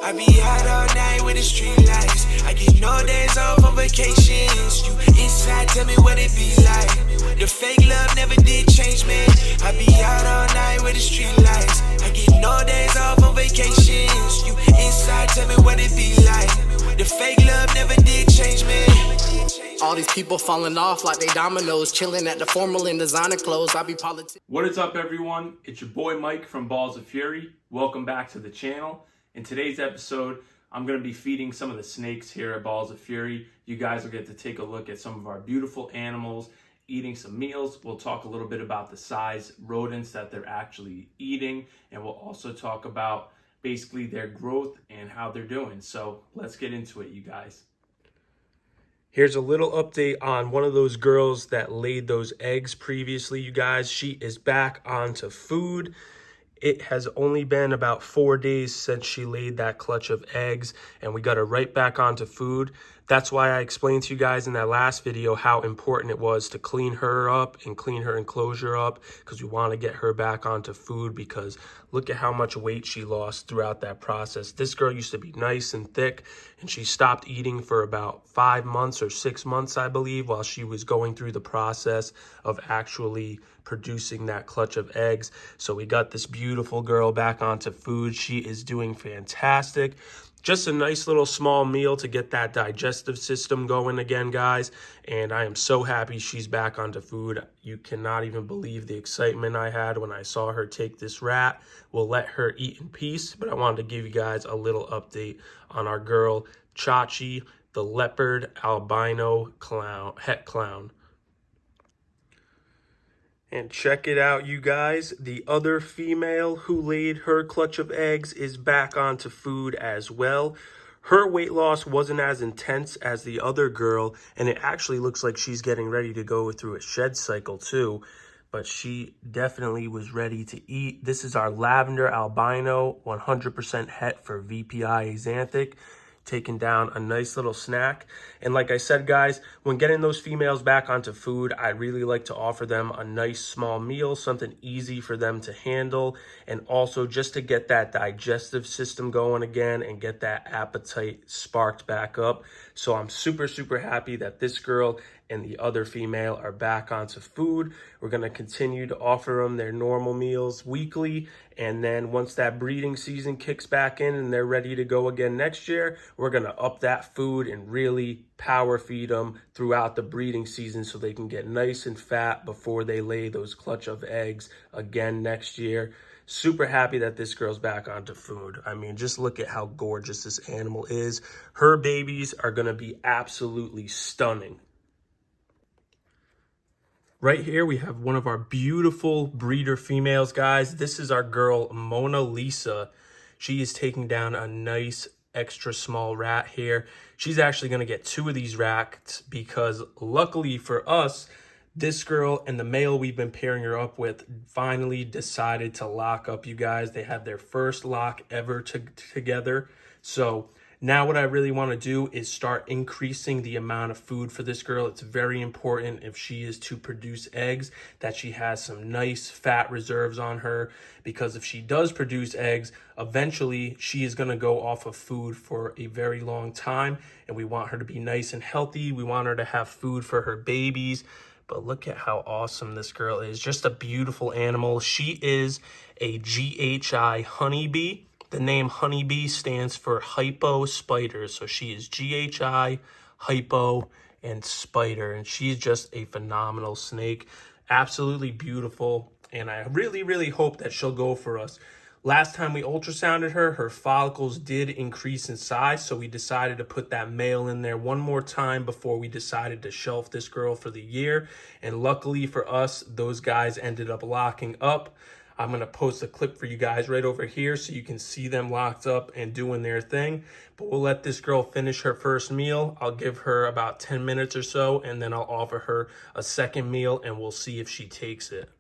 I be out all night with the street lights. I get no days off on vacations. You inside, tell me what it be like. The fake love never did change me. I be out all night with the street lights. I get no days off on vacations. You inside, tell me what it be like. The fake love never did change me. All these people falling off like they dominoes, chilling at the formal and designer clothes. I be politic. What is up, everyone? It's your boy Mike from Balls of Fury. Welcome back to the channel. In today's episode, I'm going to be feeding some of the snakes here at Balls of Fury. You guys will get to take a look at some of our beautiful animals eating some meals. We'll talk a little bit about the size rodents that they're actually eating, and we'll also talk about basically their growth and how they're doing. So let's get into it, you guys. Here's a little update on one of those girls that laid those eggs previously, you guys. She is back onto food. It has only been about 4 days since she laid that clutch of eggs, and we got her right back onto food. That's why I explained to you guys in that last video how important it was to clean her up and clean her enclosure up, because we want to get her back onto food, because look at how much weight she lost throughout that process. This girl used to be nice and thick, and she stopped eating for about 5 months or 6 months, I believe, while she was going through the process of actually producing that clutch of eggs. So we got this beautiful girl back onto food. She is doing fantastic. Just a nice little small meal to get that digestive system going again, guys. And I am so happy she's back onto food. You cannot even believe the excitement I had when I saw her take this rat. We'll let her eat in peace, but I wanted to give you guys a little update on our girl, Chachi, the leopard albino clown, het clown. And check it out, you guys. The other female who laid her clutch of eggs is back onto food as well. Her weight loss wasn't as intense as the other girl, and it actually looks like she's getting ready to go through a shed cycle too. But she definitely was ready to eat. This is our lavender albino, 100% het for VPI axanthic. Taking down a nice little snack. And like I said, guys, when getting those females back onto food, I really like to offer them a nice small meal, something easy for them to handle, and also just to get that digestive system going again and get that appetite sparked back up. So I'm super, super happy that this girl and the other female are back onto food. We're going to continue to offer them their normal meals weekly. And then once that breeding season kicks back in and they're ready to go again next year, we're going to up that food and really power feed them throughout the breeding season so they can get nice and fat before they lay those clutch of eggs again next year. Super happy that this girl's back onto food. I mean, just look at how gorgeous this animal is. Her babies are going to be absolutely stunning. Right here, we have one of our beautiful breeder females, guys. This is our girl, Mona Lisa. She is taking down a nice extra small rat here. She's actually going to get 2 of these rats because luckily for us, this girl and the male we've been pairing her up with finally decided to lock up, you guys. They had their first lock ever together. So now what I really want to do is start increasing the amount of food for this girl. It's very important if she is to produce eggs that she has some nice fat reserves on her, because if she does produce eggs, eventually she is going to go off of food for a very long time, and we want her to be nice and healthy. We want her to have food for her babies. But look at how awesome this girl is. Just a beautiful animal. She is a GHI honeybee. The name honeybee stands for hypo spider. So she is GHI, hypo, and spider. And she's just a phenomenal snake. Absolutely beautiful. And I really, really hope that she'll go for us. Last time we ultrasounded her, her follicles did increase in size. So we decided to put that male in there one more time before we decided to shelf this girl for the year. And luckily for us, those guys ended up locking up. I'm going to post a clip for you guys right over here so you can see them locked up and doing their thing. But we'll let this girl finish her first meal. I'll give her about 10 minutes or so, and then I'll offer her a second meal, and we'll see if she takes it.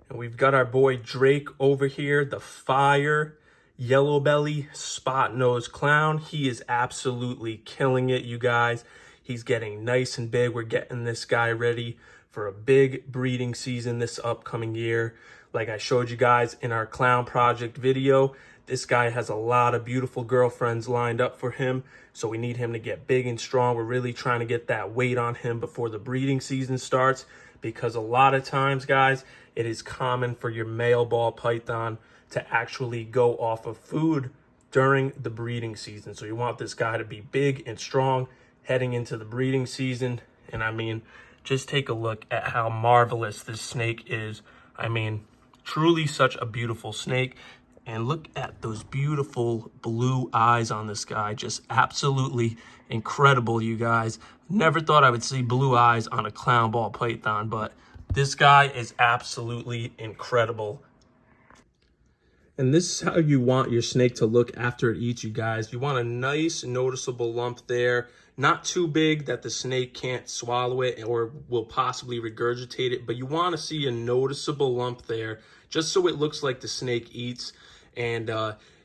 And we've got our boy Drake over here, the fire yellow belly spot nose clown. He is absolutely killing it, you guys. He's getting nice and big. We're getting this guy ready for a big breeding season this upcoming year. Like I showed you guys in our clown project video, This guy has a lot of beautiful girlfriends lined up for him, so we need him to get big and strong. We're really trying to get that weight on him before the breeding season starts, because a lot of times, guys, it is common for your male ball python to actually go off of food during the breeding season. So you want this guy to be big and strong heading into the breeding season. And I mean, just take a look at how marvelous this snake is. I mean, truly such a beautiful snake. And look at those beautiful blue eyes on this guy. Just absolutely incredible, you guys. Never thought I would see blue eyes on a clown ball python, but this guy is absolutely incredible. And this is how you want your snake to look after it eats, you guys. You want a nice noticeable lump there. Not too big that the snake can't swallow it or will possibly regurgitate it, but you want to see a noticeable lump there just so it looks like the snake eats. And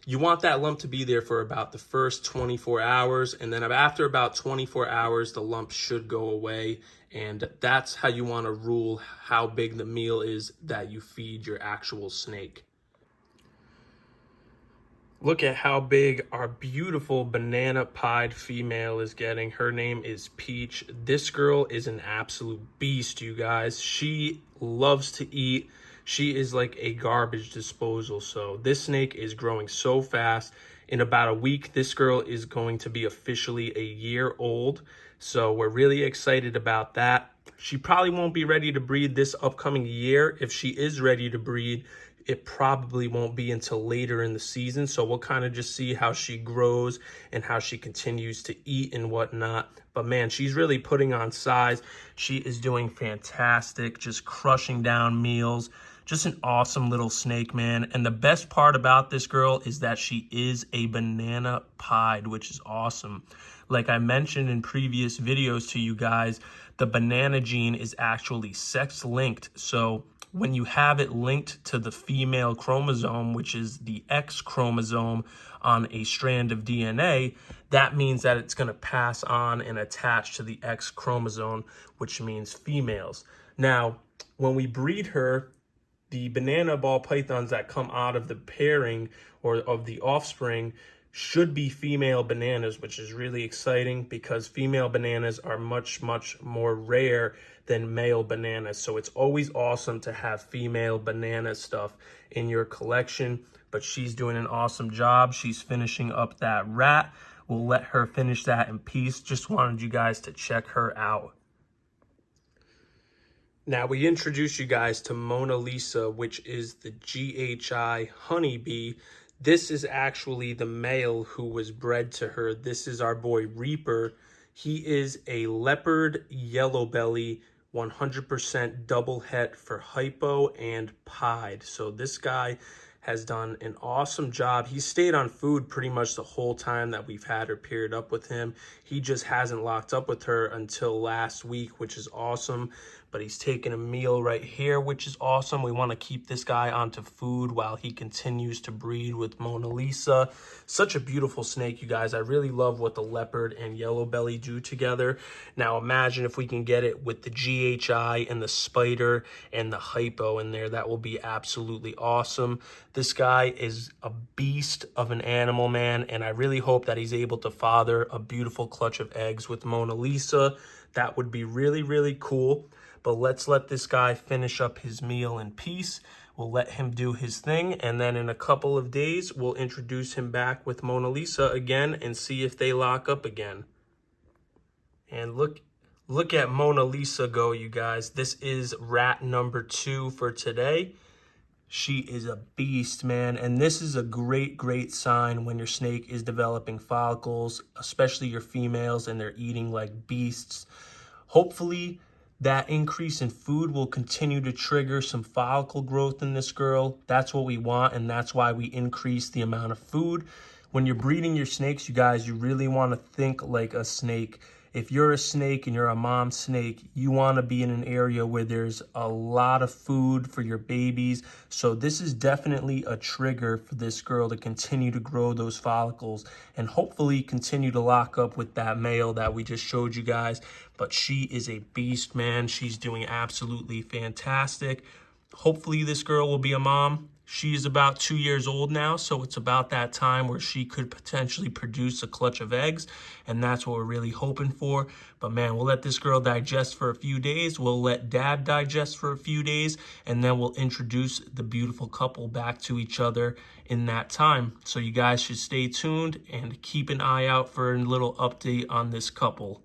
you want that lump to be there for about the first 24 hours. And then after about 24 hours, the lump should go away. And that's how you want to rule how big the meal is that you feed your actual snake. Look at how big our beautiful banana pied female is getting. Her name is Peach. This girl is an absolute beast, you guys. She loves to eat. She is like a garbage disposal. So this snake is growing so fast. In about a week, this girl is going to be officially a year old. So we're really excited about that. She probably won't be ready to breed this upcoming year. If she is ready to breed, it probably won't be until later in the season. So we'll kind of just see how she grows and how she continues to eat and whatnot. But man, she's really putting on size. She is doing fantastic, just crushing down meals. Just an awesome little snake, man. And the best part about this girl is that she is a banana pied, which is awesome. Like I mentioned in previous videos to you guys, the banana gene is actually sex linked. So when you have it linked to the female chromosome, which is the X chromosome on a strand of DNA, that means that it's going to pass on and attach to the X chromosome, which means females. Now, when we breed her, the banana ball pythons that come out of the pairing or of the offspring should be female bananas, which is really exciting because female bananas are much, much more rare than male bananas. So it's always awesome to have female banana stuff in your collection, but she's doing an awesome job. She's finishing up that rat. We'll let her finish that in peace. Just wanted you guys to check her out. Now, we introduced you guys to Mona Lisa, which is the GHI honeybee. This is actually the male who was bred to her. This is our boy Reaper. He is a leopard yellow belly, 100% double het for hypo and pied. So this guy has done an awesome job. He stayed on food pretty much the whole time that we've had her paired up with him. He just hasn't locked up with her until last week, which is awesome. But he's taking a meal right here, which is awesome. We want to keep this guy onto food while he continues to breed with Mona Lisa. Such a beautiful snake, you guys. I really love what the leopard and yellow belly do together. Now imagine if we can get it with the GHI and the spider and the hypo in there. That will be absolutely awesome. This guy is a beast of an animal, man, and I really hope that he's able to father a beautiful clutch of eggs with Mona Lisa. That would be really, really cool. But let's let this guy finish up his meal in peace. We'll let him do his thing. And then in a couple of days, we'll introduce him back with Mona Lisa again and see if they lock up again. And look at Mona Lisa go, you guys. This is rat number 2 for today. She is a beast, man. And this is a great, great sign when your snake is developing follicles, especially your females, and they're eating like beasts. Hopefully, that increase in food will continue to trigger some follicle growth in this girl. That's what we want, and that's why we increase the amount of food. When you're breeding your snakes, you guys, you really want to think like a snake. If you're a snake and you're a mom snake, you want to be in an area where there's a lot of food for your babies. So this is definitely a trigger for this girl to continue to grow those follicles and hopefully continue to lock up with that male that we just showed you guys. But she is a beast, man. She's doing absolutely fantastic. Hopefully this girl will be a mom. She's about 2 years old now, so it's about that time where she could potentially produce a clutch of eggs, and that's what we're really hoping for. But man, we'll let this girl digest for a few days. We'll let Dad digest for a few days, and then we'll introduce the beautiful couple back to each other in that time. So you guys should stay tuned and keep an eye out for a little update on this couple.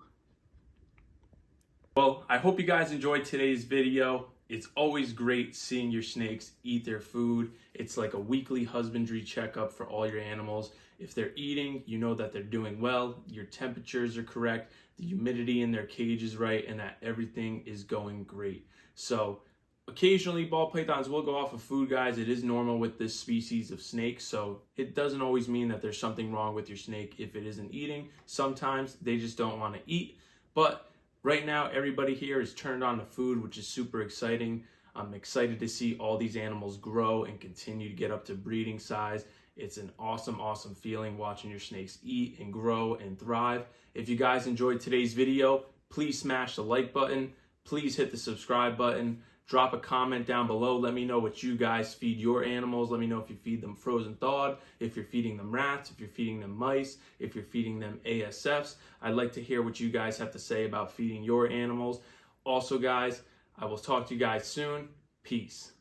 Well, I hope you guys enjoyed today's video. It's always great seeing your snakes eat their food. It's like a weekly husbandry checkup for all your animals. If they're eating, you know that they're doing well, your temperatures are correct, the humidity in their cage is right, and that everything is going great. So occasionally ball pythons will go off of food, guys. It is normal with this species of snake, so it doesn't always mean that there's something wrong with your snake if it isn't eating. Sometimes they just don't want to eat, but right now, everybody here is turned on to food, which is super exciting. I'm excited to see all these animals grow and continue to get up to breeding size. It's an awesome, awesome feeling watching your snakes eat and grow and thrive. If you guys enjoyed today's video, please smash the like button. Please hit the subscribe button. Drop a comment down below. Let me know what you guys feed your animals. Let me know if you feed them frozen thawed, if you're feeding them rats, if you're feeding them mice, if you're feeding them ASFs. I'd like to hear what you guys have to say about feeding your animals. Also, guys, I will talk to you guys soon. Peace.